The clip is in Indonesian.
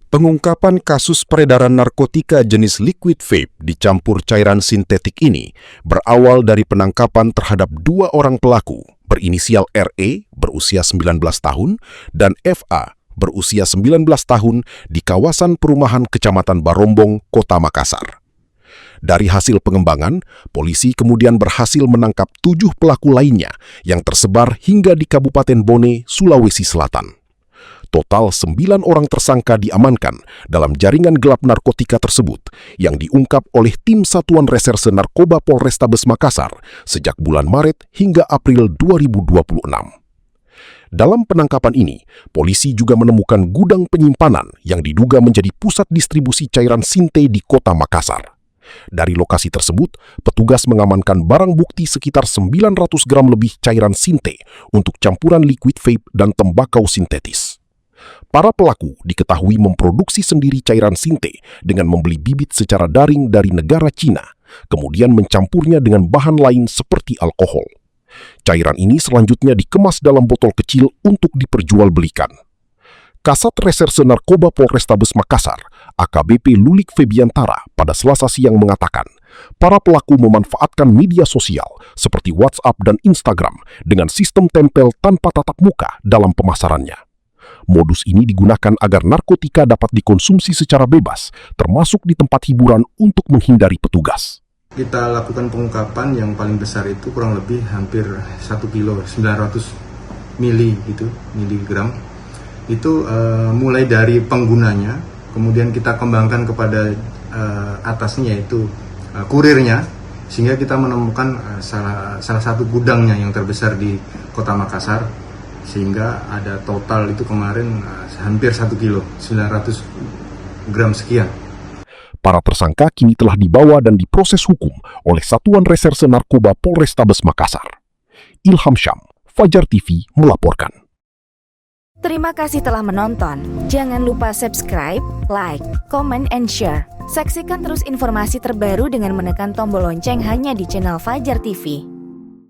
Pengungkapan kasus peredaran narkotika jenis liquid vape dicampur cairan sintetik ini berawal dari penangkapan terhadap 2 orang pelaku berinisial RE berusia 19 tahun dan FA berusia 19 tahun di kawasan perumahan Kecamatan Barombong, Kota Makassar. Dari hasil pengembangan, polisi kemudian berhasil menangkap 7 pelaku lainnya yang tersebar hingga di Kabupaten Bone, Sulawesi Selatan. Total 9 orang tersangka diamankan dalam jaringan gelap narkotika tersebut yang diungkap oleh tim Satuan Reserse Narkoba Polrestabes Makassar sejak bulan Maret hingga April 2026. Dalam penangkapan ini, polisi juga menemukan gudang penyimpanan yang diduga menjadi pusat distribusi cairan sinte di Kota Makassar. Dari lokasi tersebut, petugas mengamankan barang bukti sekitar 900 gram lebih cairan sinte untuk campuran liquid vape dan tembakau sintetis. Para pelaku diketahui memproduksi sendiri cairan sinte dengan membeli bibit secara daring dari negara Cina, kemudian mencampurnya dengan bahan lain seperti alkohol. Cairan ini selanjutnya dikemas dalam botol kecil untuk diperjualbelikan. Kasat Reserse Narkoba Polrestabes Makassar, AKBP Lulik Febiantara, pada Selasa siang mengatakan, para pelaku memanfaatkan media sosial seperti WhatsApp dan Instagram dengan sistem tempel tanpa tatap muka dalam pemasarannya. Modus ini digunakan agar narkotika dapat dikonsumsi secara bebas, termasuk di tempat hiburan untuk menghindari petugas. Kita lakukan pengungkapan yang paling besar itu kurang lebih hampir 1 kilo, 900 miligram. Itu mulai dari penggunanya, kemudian kita kembangkan kepada atasnya yaitu kurirnya, sehingga kita menemukan salah satu gudangnya yang terbesar di Kota Makassar, sehingga ada total itu kemarin hampir 1 kilo, 900 gram sekian. Para tersangka kini telah dibawa dan diproses hukum oleh Satuan Reserse Narkoba Polrestabes Makassar. Ilham Syam, Fajar TV melaporkan. Terima kasih telah menonton. Jangan lupa subscribe, like, comment, and share. Saksikan terus informasi terbaru dengan menekan tombol lonceng hanya di channel Fajar TV.